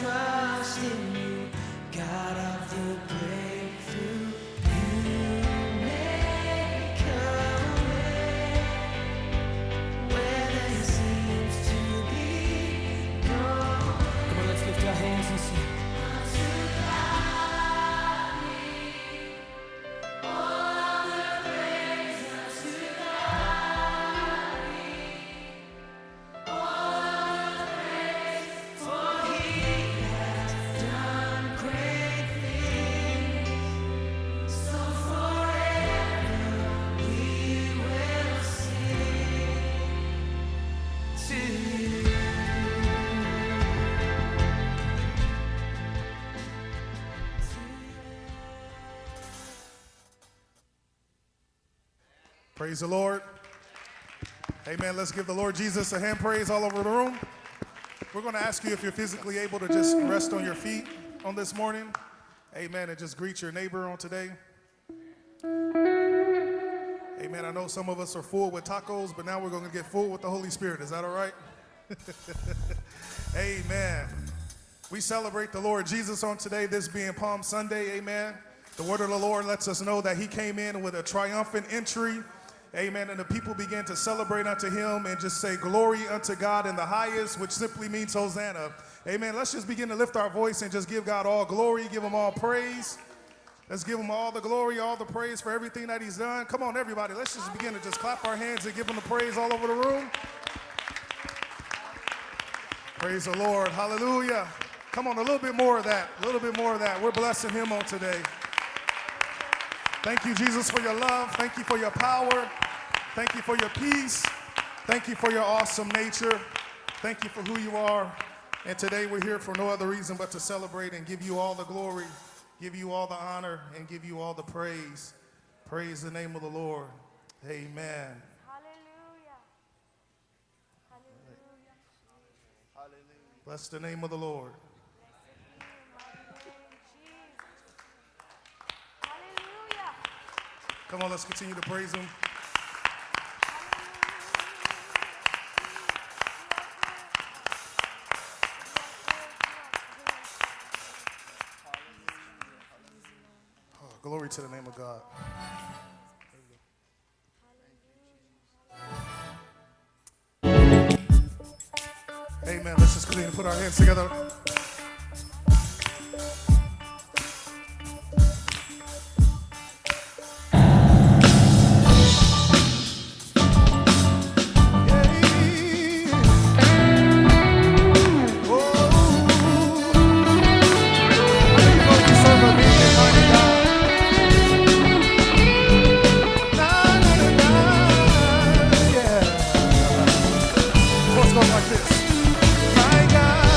trust in you, God of the breakthrough. You make a way where there seems to be no. Come on, let's lift our hands and sing. Praise the Lord. Amen. Let's give the Lord Jesus a hand praise all over the room. We're going to ask you if you're physically able to just rest on your feet on this morning. Amen. And just greet your neighbor on today. Amen. I know some of us are full with tacos, but now we're going to get full with the Holy Spirit. Is that all right? Amen. We celebrate the Lord Jesus on today, this being Palm Sunday. Amen. The word of the Lord lets us know that he came in with a triumphant entry. Amen. And the people began to celebrate unto him and just say, glory unto God in the highest, which simply means Hosanna. Amen. Let's just begin to lift our voice and just give God all glory, give him all praise. Let's give him all the glory, all the praise for everything that he's done. Come on, everybody. Let's just begin to just clap our hands and give him the praise all over the room. Praise the Lord. Hallelujah. Come on, a little bit more of that. A little bit more of that. We're blessing him on today. Thank you, Jesus, for your love. Thank you for your power. Thank you for your peace. Thank you for your awesome nature. Thank you for who you are. And today we're here for no other reason but to celebrate and give you all the glory, give you all the honor, and give you all the praise. Praise the name of the Lord. Amen. Hallelujah. Hallelujah. Bless the name of the Lord. Come on, let's continue to praise him. Oh, glory to the name of God. Amen. Let's just continue to put our hands together. Like this. My God.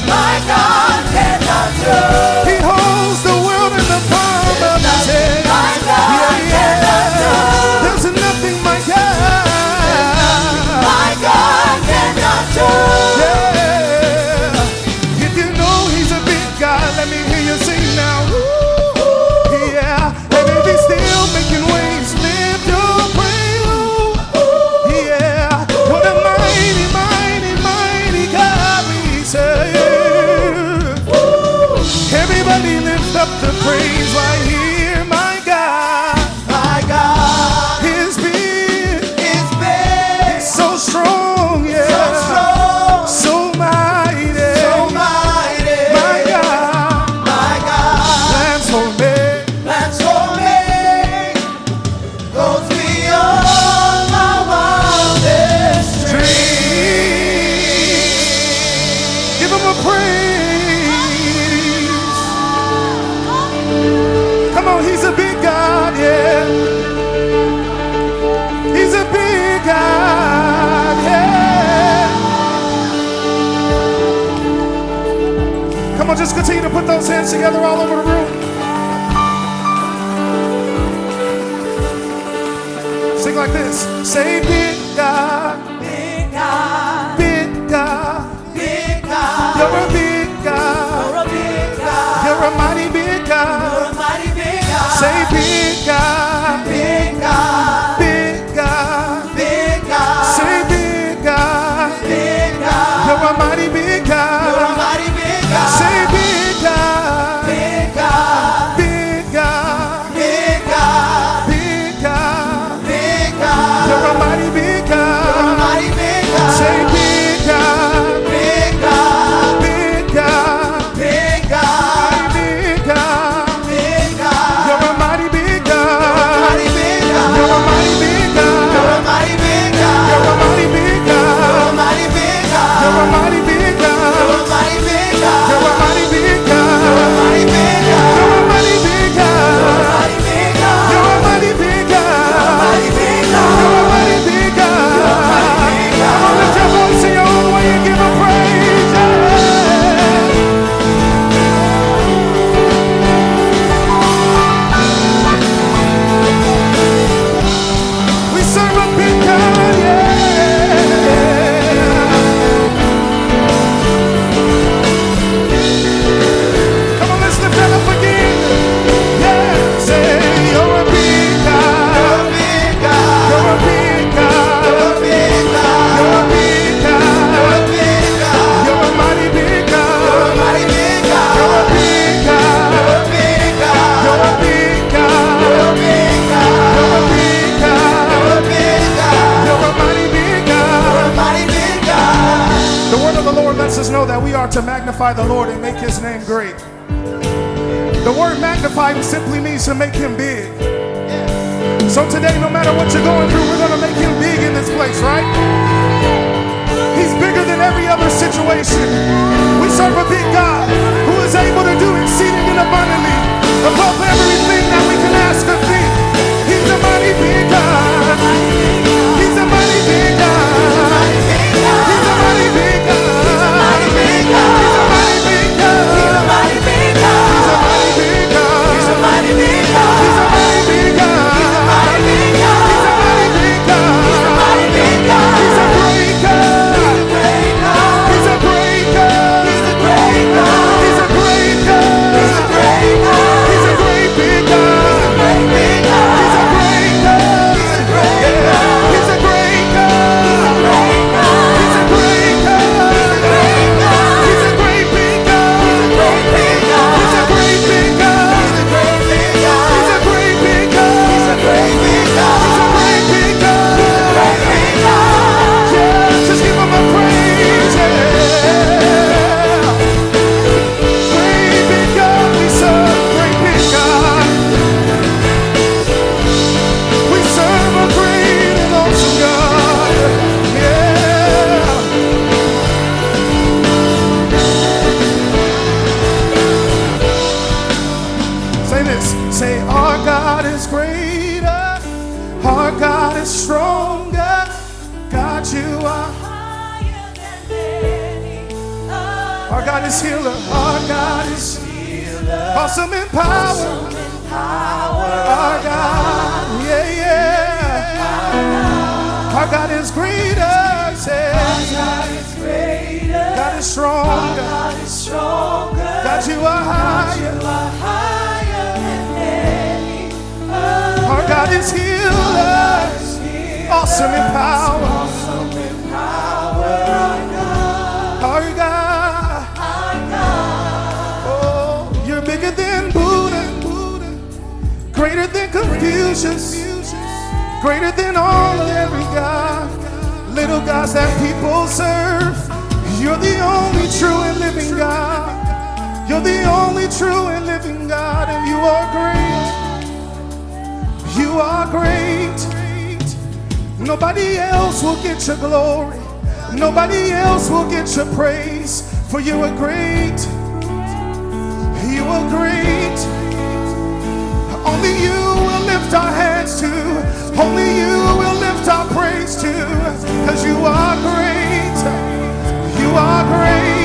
my God cannot do. He holds the world in the palm of his hand. My God cannot do. There's nothing my God. My God cannot do. Yeah. If you know he's a big God, let me hear you sing now. Yeah. And if he's still making ways, lift your praise. Yeah. What a mighty, mighty, mighty God we serve. Everybody lift up the praise right here, my God. My God His big, is big, so strong, yeah. so strong, So mighty, so mighty. my God, My God plans for me. plans for me goes beyond my wildest dreams. Give him a praise. Come on, he's a big God, yeah. He's a big God, yeah. Come on, just continue to put those hands together all over the room. Sing like this. Say big God, Big God, big God. big God, You're a big God. you're a big God, You're a mighty big you're God. a mighty big God. Say big God, Big God, big God. big God, Say big God. big God, You're a mighty big you're a God. mighty big God. Say big God, Big God, big God, big God, big God. big God, You're a mighty big you're a God. mighty big God. Say big God, Big God, big God, big God, big God. big God, You're a mighty big God. mighty big God, You're a mighty big you're a God. mighty big God, You're a mighty big you're a God. mighty big God, You're a mighty big you're a God. mighty big God, You're a mighty big you're a God. mighty big God, You're a mighty big God. mighty big God, You're a mighty big God. mighty big God, You're a mighty big God. Come on, lift your voice in your own way and give him praise. Yeah. We serve a big God, yeah. Come on, let's lift that up again. Yeah, say you're a big God. big God, You're a big God. big God, You're a big God. big God, You're a mighty big God. mighty big God, You're a big God. big God, You're a big God. big God, You're a big God. big God, You're a mighty big God. mighty big God. The word of the Lord lets us know that we are to magnify the Lord and make his name great. The word magnify simply means to make him big. So today, no matter what you're going through, we're going to make him big in this place, right? He's bigger than every other situation. We serve a big God who is able to do exceeding and abundantly above everything that we can ask or think. He's a mighty big God. He's a mighty big God. He's a mighty big God. He's a mighty big God. He's a mighty big God. He's a mighty big God. He's a mighty big God. He's a mighty big God. He's a mighty big God. He's a mighty big God. He's a mighty big God. He's a mighty big God. He's a great God. He's a great God. He's a great God. He's a great God. He's a great God. He's a great big God. He's a great big God. He's a great God. He's a great God. He's a great God. He's a great God. He's a great God. He's a great big God. He's a great big God. He's a great big God. He's a great big God. He's a great big God. He's a great big God. He's a great big God. He's a great big God. Yeah, just give him a praise. Yeah. Great big God, we serve. Great big God. We serve a great and awesome God. Yeah. Say this. Say, our God is greater. Our God is stronger. God, you are. Our God God is healer. Our God is healer. Awesome in power. Our God, yeah, yeah. Our God is greater. Say, God is greater. God is stronger. God is stronger. God, you are higher. Than any other. Our God is healer. Awesome in power. Our God. Oh, you're bigger than Buddha. Greater than confusion. Greater than all of every God. Little gods that people serve. You're the only true and living God. You're the only true and living God. And you are great. You are great. Nobody else will get your glory. Nobody else will get your praise. For you are great. You are great. Only you will lift our hands to. Only you will lift our praise to. Because you are great. You are great.